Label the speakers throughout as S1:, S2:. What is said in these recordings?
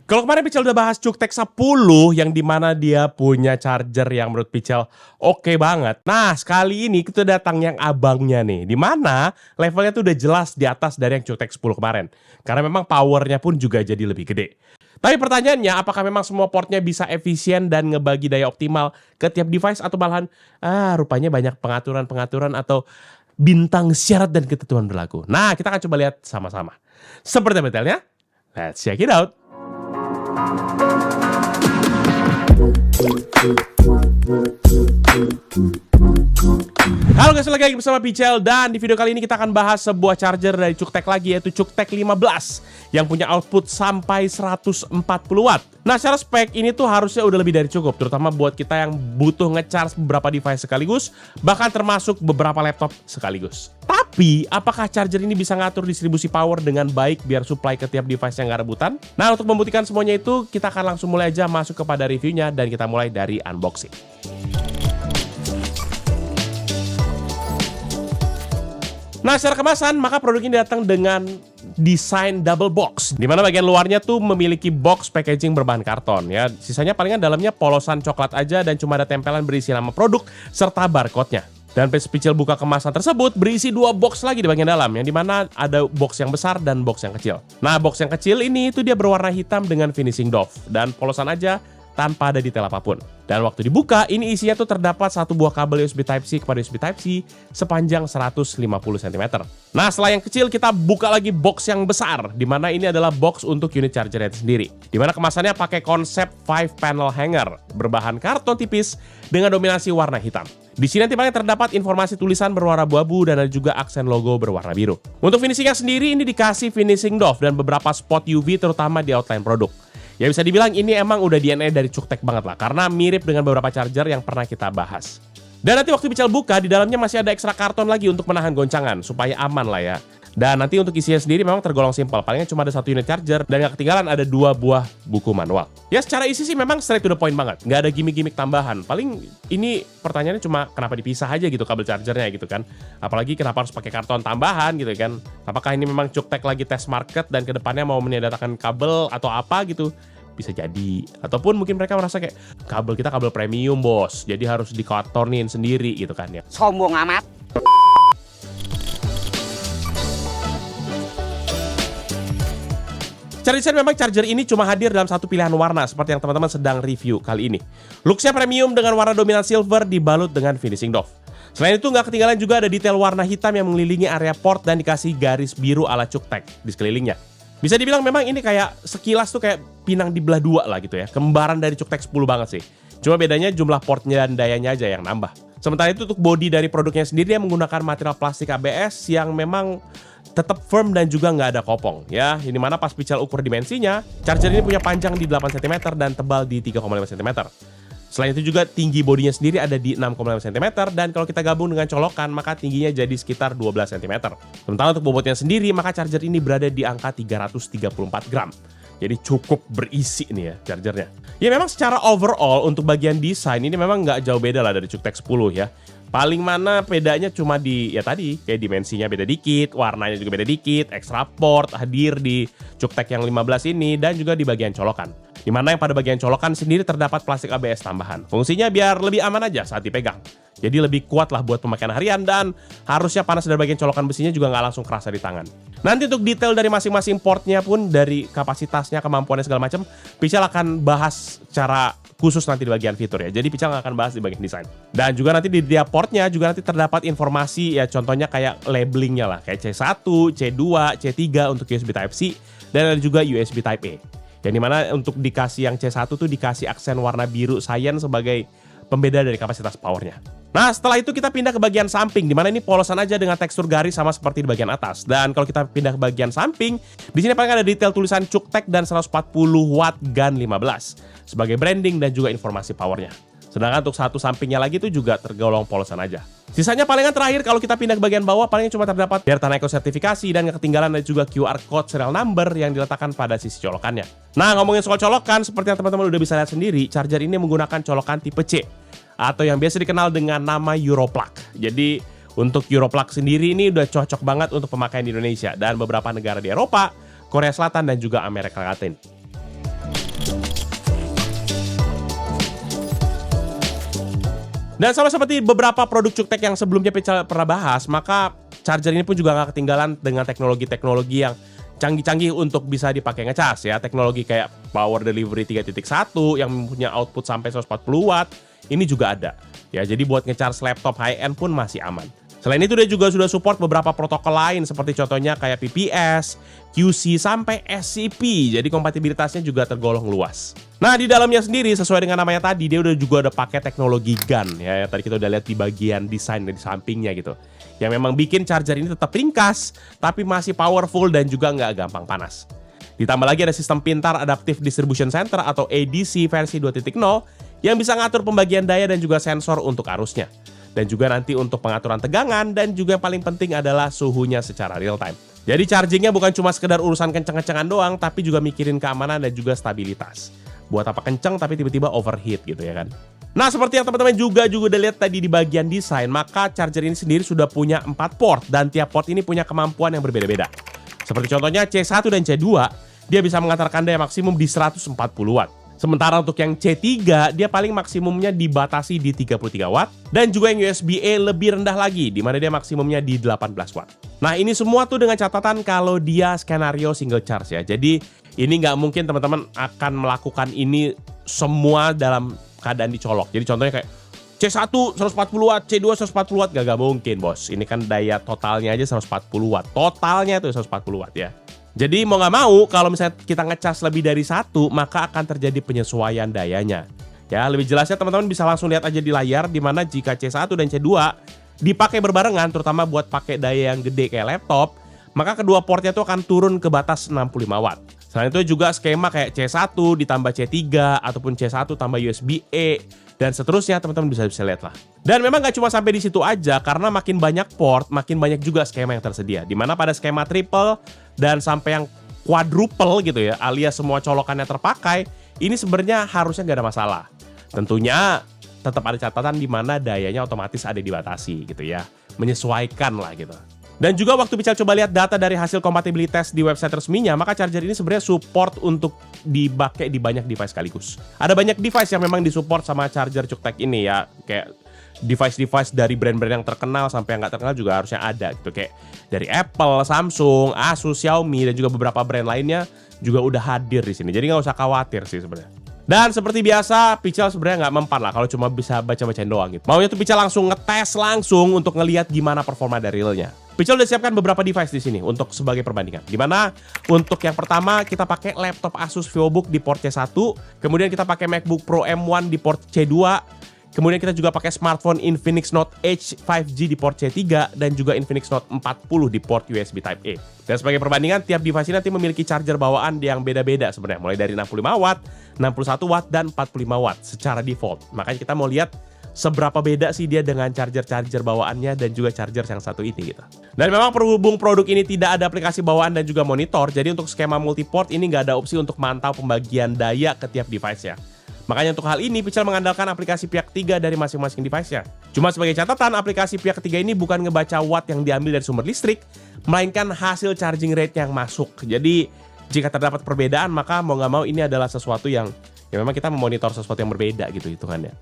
S1: Kalau kemarin Pichel udah bahas Cuktek 10 yang dimana dia punya charger yang menurut Pichel oke banget. Nah, sekali ini kita datang yang abangnya nih, dimana levelnya tuh udah jelas di atas dari yang Cuktek 10 kemarin. Karena memang powernya pun juga jadi lebih gede. Tapi pertanyaannya, apakah memang semua portnya bisa efisien dan ngebagi daya optimal ke tiap device atau malahan rupanya banyak pengaturan-pengaturan atau bintang syarat dan ketentuan berlaku. Nah, kita akan coba lihat sama-sama. Seperti detailnya, let's check it out. Halo guys, lagi bersama Pichel dan di video kali ini kita akan bahas sebuah charger dari Cuktek lagi, yaitu Cuktek 15 yang punya output sampai 140 watt. Nah, secara spek ini tuh harusnya udah lebih dari cukup, terutama buat kita yang butuh ngecharge beberapa device sekaligus, bahkan termasuk beberapa laptop sekaligus. Tapi, apakah charger ini bisa ngatur distribusi power dengan baik biar supply ke tiap device yang gak rebutan? Nah, untuk membuktikan semuanya itu, kita akan langsung mulai aja masuk kepada reviewnya dan kita mulai dari unboxing. Nah, secara kemasan, maka produk ini datang dengan desain double box, di mana bagian luarnya tuh memiliki box packaging berbahan karton ya. Sisanya palingan dalamnya polosan coklat aja dan cuma ada tempelan berisi nama produk serta barcode-nya. Dan pas Pichel buka kemasan tersebut berisi dua box lagi di bagian dalam, yang dimana ada box yang besar dan box yang kecil. Nah, box yang kecil ini itu dia berwarna hitam dengan finishing doff dan polosan aja tanpa ada detail apapun. Dan waktu dibuka, ini isinya tuh terdapat satu buah kabel USB Type-C kepada USB Type-C sepanjang 150 cm. Nah, setelah yang kecil, kita buka lagi box yang besar, di mana ini adalah box untuk unit charger itu sendiri. Di mana kemasannya pakai konsep 5 panel hanger, berbahan karton tipis dengan dominasi warna hitam. Di sini nanti terdapat informasi tulisan berwarna abu-abu dan ada juga aksen logo berwarna biru. Untuk finishingnya sendiri, ini dikasih finishing doff dan beberapa spot UV terutama di outline produk. Ya bisa dibilang ini emang udah DNA dari Cuktek banget lah, karena mirip dengan beberapa charger yang pernah kita bahas. Dan nanti waktu Pichel buka, di dalamnya masih ada ekstra karton lagi untuk menahan goncangan, supaya aman lah ya. Dan nanti untuk isinya sendiri memang tergolong simpel, palingnya cuma ada satu unit charger, dan gak ketinggalan ada 2 buah buku manual. Ya secara isi sih memang straight to the point banget, gak ada gimmick-gimmick tambahan. Paling ini pertanyaannya cuma kenapa dipisah aja gitu kabel chargernya gitu kan. Apalagi kenapa harus pakai karton tambahan gitu kan. Apakah ini memang Cuktek lagi test market dan kedepannya mau meniadakan kabel atau apa gitu. Bisa jadi. Ataupun mungkin mereka merasa kayak kabel kita kabel premium bos, jadi harus dikartonin sendiri gitu kan ya.
S2: Sombong amat.
S1: Secara desain memang charger ini cuma hadir dalam satu pilihan warna seperti yang teman-teman sedang review kali ini. Looksnya premium dengan warna dominan silver dibalut dengan finishing doff. Selain itu nggak ketinggalan juga ada detail warna hitam yang mengelilingi area port dan dikasih garis biru ala Cuktek di sekelilingnya. Bisa dibilang memang ini kayak sekilas tuh kayak pinang di belah dua lah gitu ya. Kembaran dari Cuktek 10 banget sih. Cuma bedanya jumlah portnya dan dayanya aja yang nambah. Sementara itu untuk bodi dari produknya sendiri yang menggunakan material plastik ABS yang memang tetap firm dan juga nggak ada kopong ya. Ini mana pas Pichel ukur dimensinya, charger ini punya panjang di 8 cm dan tebal di 3,5 cm. Selain itu juga tinggi bodinya sendiri ada di 6,5 cm dan kalau kita gabung dengan colokan maka tingginya jadi sekitar 12 cm. Sementara untuk bobotnya sendiri maka charger ini berada di angka 334 gram. Jadi cukup berisi nih ya chargernya. Ya memang secara overall untuk bagian desain ini memang nggak jauh beda lah dari Cuktek 10 ya. Paling mana bedanya cuma di ya tadi kayak dimensinya beda dikit, warnanya juga beda dikit, extra port hadir di Cuktek yang 15 ini dan juga di bagian colokan. Dimana yang pada bagian colokan sendiri terdapat plastik ABS tambahan. Fungsinya biar lebih aman aja saat dipegang. Jadi lebih kuat lah buat pemakaian harian dan harusnya panas dari bagian colokan besinya juga nggak langsung kerasa di tangan. Nanti untuk detail dari masing-masing portnya pun dari kapasitasnya, kemampuannya segala macam, Pichel akan bahas secara khusus nanti di bagian fitur ya. Jadi Pichel nggak akan bahas di bagian desain. Dan juga nanti di tiap portnya juga nanti terdapat informasi ya, contohnya kayak labelingnya lah, kayak C1, C2, C3 untuk USB Type-C dan ada juga USB Type-A. Yang dimana untuk dikasih yang C1 tuh dikasih aksen warna biru cyan sebagai pembeda dari kapasitas powernya. Nah setelah itu kita pindah ke bagian samping, dimana ini polosan aja dengan tekstur garis sama seperti di bagian atas. Dan kalau kita pindah ke bagian samping, di sini paling ada detail tulisan Cuktek dan 140 watt GAN 15 sebagai branding dan juga informasi powernya. Sedangkan untuk satu sampingnya lagi itu juga tergolong polosan aja. Sisanya palingan terakhir kalau kita pindah ke bagian bawah paling cuma terdapat Delta Eco sertifikasi dan yang ketinggalan ada juga QR code serial number yang diletakkan pada sisi colokannya. Nah ngomongin soal colokan, seperti yang teman-teman udah bisa lihat sendiri, charger ini menggunakan colokan tipe C atau yang biasa dikenal dengan nama Europlug. Jadi untuk Europlug sendiri ini udah cocok banget untuk pemakaian di Indonesia dan beberapa negara di Eropa, Korea Selatan dan juga Amerika Latin. Dan sama seperti beberapa produk Cuktek yang sebelumnya Pical pernah bahas, maka charger ini pun juga nggak ketinggalan dengan teknologi-teknologi yang canggih-canggih untuk bisa dipakai ngecas ya. Teknologi kayak Power Delivery 3.1 yang mempunyai output sampai 140 watt, ini juga ada. Ya, jadi buat ngecas laptop high-end pun masih aman. Selain itu dia juga sudah support beberapa protokol lain seperti contohnya kayak PPS, QC, sampai SCP. Jadi kompatibilitasnya juga tergolong luas. Nah, di dalamnya sendiri sesuai dengan namanya tadi, dia juga ada pakai teknologi GaN ya. Tadi kita udah lihat di bagian desain di sampingnya gitu. Yang memang bikin charger ini tetap ringkas, tapi masih powerful dan juga nggak gampang panas. Ditambah lagi ada sistem pintar Adaptive Distribution Center atau ADC versi 2.0 yang bisa ngatur pembagian daya dan juga sensor untuk arusnya. Dan juga nanti untuk pengaturan tegangan dan juga yang paling penting adalah suhunya secara real time. Jadi chargingnya bukan cuma sekedar urusan kenceng-kencengan doang, tapi juga mikirin keamanan dan juga stabilitas. Buat apa kenceng tapi tiba-tiba overheat gitu ya kan. Nah, seperti yang teman-teman juga udah lihat tadi di bagian desain, maka charger ini sendiri sudah punya 4 port dan tiap port ini punya kemampuan yang berbeda-beda. Seperti contohnya C1 dan C2, dia bisa mengantarkan daya maksimum di 140 watt. Sementara untuk yang C3, dia paling maksimumnya dibatasi di 33 watt. Dan juga yang USB-A lebih rendah lagi, di mana dia maksimumnya di 18 watt. Nah, ini semua tuh dengan catatan kalau dia skenario single charge ya. Jadi, ini nggak mungkin teman-teman akan melakukan ini semua dalam keadaan dicolok. Jadi contohnya kayak C1 140 watt, C2 140 watt, gak mungkin bos. Ini kan daya totalnya aja 140 watt. Totalnya tuh 140 watt ya. Jadi mau nggak mau kalau misalnya kita ngecas lebih dari 1, maka akan terjadi penyesuaian dayanya. Ya, lebih jelasnya teman-teman bisa langsung lihat aja di layar, dimana jika C1 dan C2 dipakai berbarengan, terutama buat pakai daya yang gede kayak laptop, maka kedua portnya itu akan turun ke batas 65 watt. Selain itu juga skema kayak C1 ditambah C3 ataupun C1 tambah USB-A dan seterusnya, teman-teman bisa lihat lah. Dan memang gak cuma sampai di situ aja, karena makin banyak port, makin banyak juga skema yang tersedia. Dimana pada skema triple dan sampai yang quadruple gitu ya, alias semua colokannya terpakai, ini sebenarnya harusnya gak ada masalah. Tentunya tetap ada catatan di mana dayanya otomatis ada dibatasi gitu ya, menyesuaikan lah gitu. Dan juga waktu Pical coba lihat data dari hasil compatibility di website resminya, maka charger ini sebenarnya support untuk dipakai di banyak device sekaligus. Ada banyak device yang memang disupport sama charger Cuktek ini ya, kayak device-device dari brand-brand yang terkenal sampai yang nggak terkenal juga harusnya ada gitu, kayak dari Apple, Samsung, Asus, Xiaomi, dan juga beberapa brand lainnya juga udah hadir di sini. Jadi nggak usah khawatir sih sebenarnya. Dan seperti biasa, Pical sebenarnya nggak mempan lah kalau cuma bisa baca-bacain doang gitu. Maunya tuh Pical langsung ngetes langsung untuk ngelihat gimana performa dari realnya. Pical udah siapkan beberapa device di sini untuk sebagai perbandingan. Dimana untuk yang pertama kita pakai laptop Asus VivoBook di port C1, kemudian kita pakai MacBook Pro M1 di port C2, kemudian kita juga pakai smartphone Infinix Note Edge 5G di port C3 dan juga Infinix Note 40 di port USB Type A. Dan sebagai perbandingan, tiap device ini nanti memiliki charger bawaan yang beda-beda sebenarnya, mulai dari 65 watt, 61 watt, dan 45 watt secara default. Makanya kita mau lihat seberapa beda sih dia dengan charger-charger bawaannya dan juga charger yang satu ini gitu. Dan memang berhubung produk ini tidak ada aplikasi bawaan dan juga monitor, jadi untuk skema multiport ini nggak ada opsi untuk mantau pembagian daya ke tiap device ya. Makanya untuk hal ini Pical mengandalkan aplikasi pihak ketiga dari masing-masing device-nya. Cuma sebagai catatan, aplikasi pihak ketiga ini bukan ngebaca watt yang diambil dari sumber listrik, melainkan hasil charging rate yang masuk. Jadi jika terdapat perbedaan, maka mau nggak mau ini adalah sesuatu yang memang kita memonitor sesuatu yang berbeda gitu hitungannya.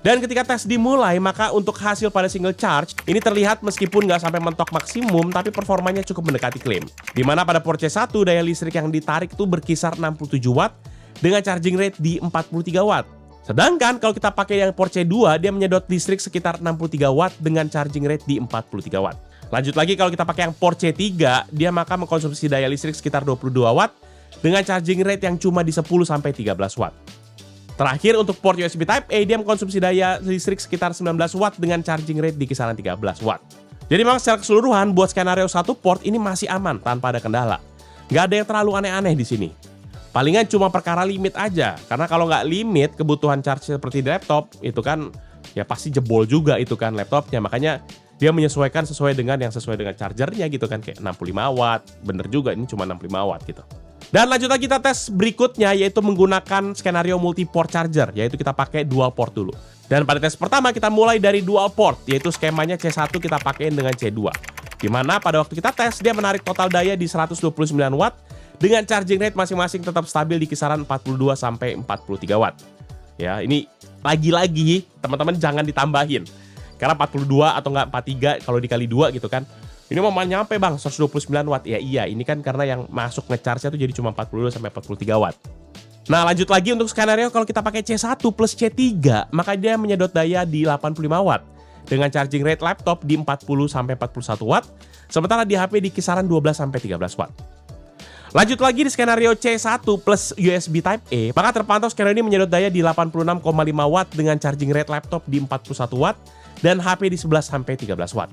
S1: Dan ketika tes dimulai, maka untuk hasil pada single charge, ini terlihat meskipun nggak sampai mentok maksimum, tapi performanya cukup mendekati klaim. Dimana pada port C1, daya listrik yang ditarik itu berkisar 67 watt, dengan charging rate di 43 watt. Sedangkan kalau kita pakai yang port C2, dia menyedot listrik sekitar 63 watt dengan charging rate di 43 watt. Lanjut lagi kalau kita pakai yang port C3, dia maka mengkonsumsi daya listrik sekitar 22 watt, dengan charging rate yang cuma di 10-13 watt. Terakhir untuk port USB Type A, dia mengkonsumsi daya listrik sekitar 19 watt dengan charging rate di kisaran 13 watt. Jadi memang secara keseluruhan buat skenario satu port ini masih aman tanpa ada kendala. Nggak ada yang terlalu aneh-aneh di sini. Palingan cuma perkara limit aja, karena kalau nggak limit kebutuhan charge seperti di laptop itu kan ya pasti jebol juga itu kan laptopnya. Makanya dia menyesuaikan sesuai dengan chargernya gitu kan, kayak 65 watt, bener juga ini cuma 65 watt gitu. Dan lanjut lagi kita tes berikutnya, yaitu menggunakan skenario multi-port charger, yaitu kita pakai dual port dulu. Dan pada tes pertama kita mulai dari dual port, yaitu skemanya C1 kita pakein dengan C2. Dimana pada waktu kita tes, dia menarik total daya di 129 watt, dengan charging rate masing-masing tetap stabil di kisaran 42-43 watt. Ya, ini lagi-lagi teman-teman jangan ditambahin. Karena 42 atau enggak 43 kalau dikali 2 gitu kan. Ini mau nyampe bang 129 watt. Ya iya, ini kan karena yang masuk nge-charge-nya tuh jadi cuma 42 sampai 43 watt. Nah lanjut lagi untuk skenario kalau kita pakai C1 plus C3, maka dia menyedot daya di 85 watt. Dengan charging rate laptop di 40 sampai 41 watt. Sementara di HP di kisaran 12 sampai 13 watt. Lanjut lagi di skenario C1 plus USB Type-A, maka terpantau skenario ini menyedot daya di 86,5 watt dengan charging rate laptop di 41 watt dan HP di 11 sampai 13 watt.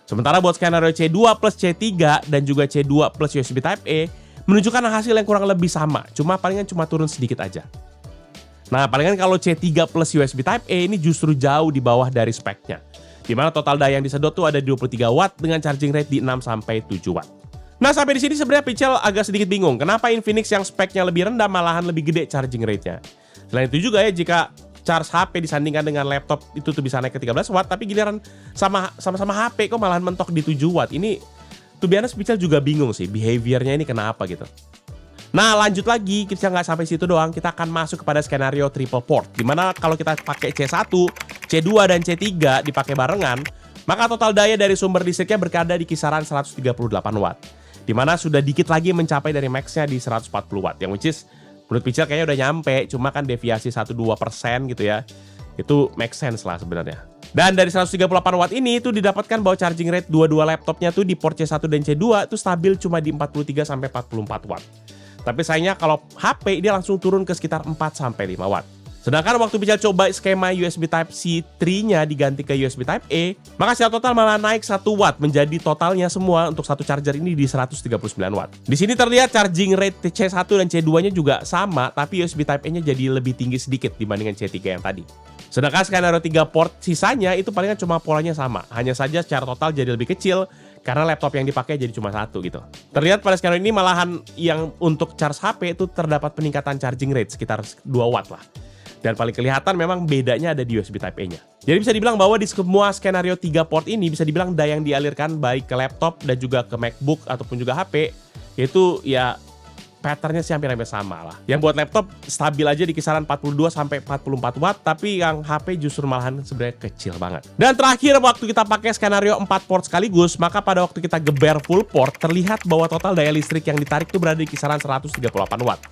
S1: Sementara buat skenario C2 plus C3 dan juga C2 plus USB Type-A menunjukkan hasil yang kurang lebih sama, palingan cuma turun sedikit aja. Nah, palingan kalau C3 plus USB Type-A ini justru jauh di bawah dari speknya. Di mana total daya yang disedot tuh ada 23 watt dengan charging rate di 6 sampai 7 watt. Nah, sampai di sini sebenarnya Pichel agak sedikit bingung. Kenapa Infinix yang speknya lebih rendah malahan lebih gede charging rate-nya? Selain itu juga ya, jika charge HP disandingkan dengan laptop itu tuh bisa naik ke 13 watt, tapi giliran sama-sama HP kok malahan mentok di 7 watt. Ini to be honest Pichel juga bingung sih, behavior-nya ini kenapa gitu. Nah, lanjut lagi, kita nggak sampai situ doang, kita akan masuk kepada skenario triple port. Dimana kalau kita pakai C1, C2, dan C3 dipakai barengan, maka total daya dari sumber listriknya berada di kisaran 138 watt. Dimana sudah dikit lagi mencapai dari max-nya di 140 watt. Yang which is, menurut Pichel kayaknya udah nyampe, cuma kan deviasi 1-2% gitu ya. Itu make sense lah sebenarnya. Dan dari 138 watt ini itu didapatkan bahwa charging rate dua-dua laptopnya tuh di port C1 dan C2 itu stabil cuma di 43 sampai 44 watt. Tapi sayangnya kalau HP dia langsung turun ke sekitar 4 sampai 5 watt. Sedangkan waktu Pichel coba skema USB Type-C 3-nya diganti ke USB Type-A, maka secara total malah naik 1 watt menjadi totalnya semua untuk satu charger ini di 139 watt. Di sini terlihat charging rate C1 dan C2-nya juga sama, tapi USB Type-A-nya jadi lebih tinggi sedikit dibandingkan C3 yang tadi. Sedangkan skenario 3 port sisanya itu palingan cuma polanya sama, hanya saja secara total jadi lebih kecil karena laptop yang dipakai jadi cuma satu gitu. Terlihat pada skenario ini malahan yang untuk charge HP itu terdapat peningkatan charging rate sekitar 2 watt lah. Dan paling kelihatan memang bedanya ada di USB Type-A-nya. Jadi bisa dibilang bahwa di semua skenario 3 port ini bisa dibilang daya yang dialirkan baik ke laptop dan juga ke MacBook ataupun juga HP, itu ya patternnya sih hampir-hampir sama lah. Yang buat laptop stabil aja di kisaran 42 sampai 44 watt, tapi yang HP justru malahan sebenarnya kecil banget. Dan terakhir waktu kita pakai skenario 4 port sekaligus, maka pada waktu kita geber full port terlihat bahwa total daya listrik yang ditarik itu berada di kisaran 138 watt.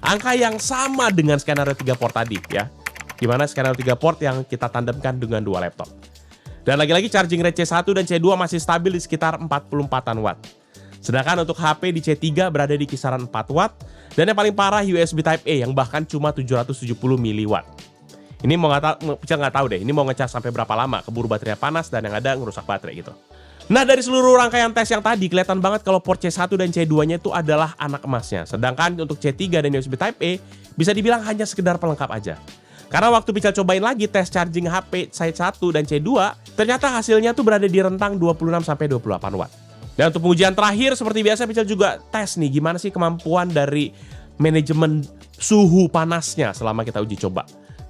S1: Angka yang sama dengan skenario 3 port tadi ya. Dimana skenario 3 port yang kita tandemkan dengan dua laptop. Dan lagi-lagi charging rate C1 dan C2 masih stabil di sekitar 44-an watt. Sedangkan untuk HP di C3 berada di kisaran 4 watt. Dan yang paling parah USB Type-A yang bahkan cuma 770 miliwatt. Ini Pichel nggak tahu deh, ini mau ngecas sampai berapa lama, keburu baterainya panas dan yang ada ngerusak baterai gitu. Nah, dari seluruh rangkaian tes yang tadi kelihatan banget kalau port C1 dan C2-nya itu adalah anak emasnya. Sedangkan untuk C3 dan USB Type-A bisa dibilang hanya sekedar pelengkap aja. Karena waktu Pichel cobain lagi tes charging HP C1 dan C2, ternyata hasilnya tuh berada di rentang 26 sampai 28 watt. Dan untuk pengujian terakhir seperti biasa Pichel juga tes nih gimana sih kemampuan dari manajemen suhu panasnya selama kita uji coba.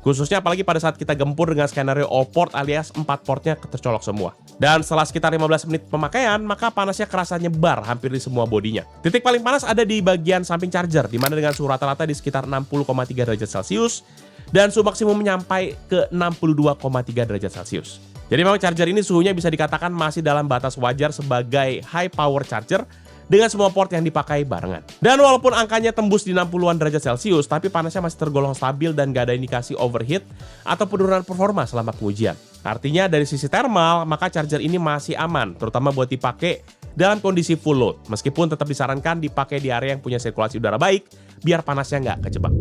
S1: Khususnya apalagi pada saat kita gempur dengan skenario all port alias 4 portnya tercolok semua. Dan setelah sekitar 15 menit pemakaian, maka panasnya kerasa nyebar hampir di semua bodinya. Titik paling panas ada di bagian samping charger, dimana dengan suhu rata-rata di sekitar 60,3 derajat Celcius, dan suhu maksimum mencapai ke 62,3 derajat Celcius. Jadi memang charger ini suhunya bisa dikatakan masih dalam batas wajar sebagai high power charger, dengan semua port yang dipakai barengan. Dan walaupun angkanya tembus di 60-an derajat Celcius, tapi panasnya masih tergolong stabil dan gak ada indikasi overheat atau penurunan performa selama pengujian. Artinya dari sisi thermal, maka charger ini masih aman, terutama buat dipakai dalam kondisi full load. Meskipun tetap disarankan dipakai di area yang punya sirkulasi udara baik, biar panasnya nggak kejebak.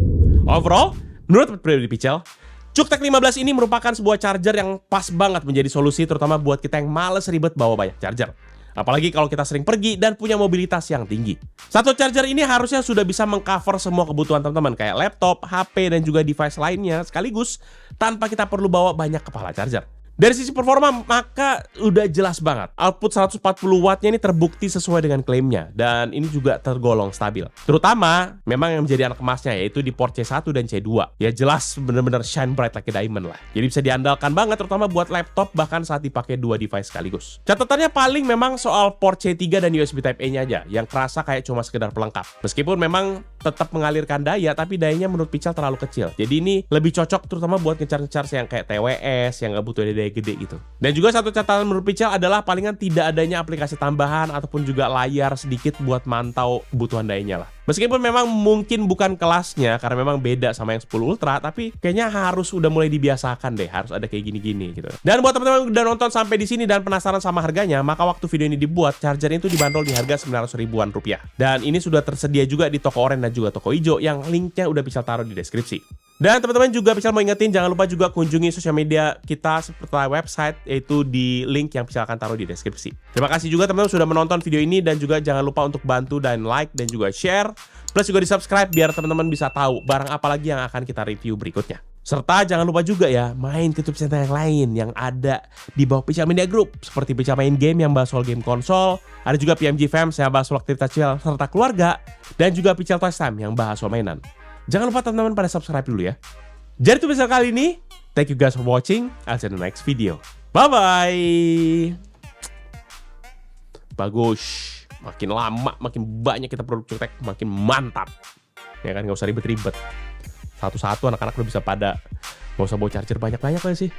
S1: Overall, menurut pribadi Pichel, CukeTech 15 ini merupakan sebuah charger yang pas banget menjadi solusi terutama buat kita yang males ribet bawa banyak charger. Apalagi kalau kita sering pergi dan punya mobilitas yang tinggi. Satu charger ini harusnya sudah bisa mengcover semua kebutuhan teman-teman kayak laptop, HP, dan juga device lainnya sekaligus tanpa kita perlu bawa banyak kepala charger. Dari sisi performa, maka udah jelas banget. Output 140 wattnya ini terbukti sesuai dengan klaimnya. Dan ini juga tergolong stabil. Terutama, memang yang menjadi anak emasnya yaitu di port C1 dan C2. Ya jelas bener-bener shine bright like a diamond lah. Jadi bisa diandalkan banget terutama buat laptop bahkan saat dipakai dua device sekaligus. Catatannya paling memang soal port C3 dan USB Type-A-nya aja. Yang kerasa kayak cuma sekedar pelengkap. Meskipun memang tetap mengalirkan daya, tapi dayanya menurut Pical terlalu kecil. Jadi ini lebih cocok terutama buat nge-charge yang kayak TWS, yang nggak butuh daya gede gitu. Dan juga satu catatan menurut Pical adalah palingan tidak adanya aplikasi tambahan ataupun juga layar sedikit buat mantau kebutuhan dayanya lah. Meskipun memang mungkin bukan kelasnya karena memang beda sama yang 10 Ultra, tapi kayaknya harus udah mulai dibiasakan deh, harus ada kayak gini-gini gitu. Dan buat teman-teman yang udah nonton sampai di sini dan penasaran sama harganya, maka waktu video ini dibuat, charger itu dibanderol di harga 900 ribuan rupiah. Dan ini sudah tersedia juga di toko oranye dan juga toko hijau yang linknya udah Pical taruh di deskripsi. Dan teman-teman juga Pical mau ingetin jangan lupa juga kunjungi sosial media kita seperti website yaitu di link yang Pical akan taruh di deskripsi. Terima kasih juga teman-teman sudah menonton video ini dan juga jangan lupa untuk bantu dan like dan juga share. Plus juga di subscribe biar teman-teman bisa tahu barang apa lagi yang akan kita review berikutnya. Serta jangan lupa juga ya main ke YouTube channel yang lain yang ada di bawah Pical Media Group. Seperti Pical Main Game yang bahas soal game konsol. Ada juga PMG Fams yang bahas soal aktivitas Pical serta keluarga. Dan juga Pical Toys Time yang bahas soal mainan. Jangan lupa teman-teman pada subscribe dulu ya. Jadi itu bisa kali ini. Thank you guys for watching. I'll see you in the next video. Bye-bye. Bagus. Makin lama, makin banyak kita produk cutek, makin mantap. Ya kan, nggak usah ribet-ribet. Satu-satu anak-anak udah bisa pada. Nggak usah bawa charger banyak-banyak aja sih.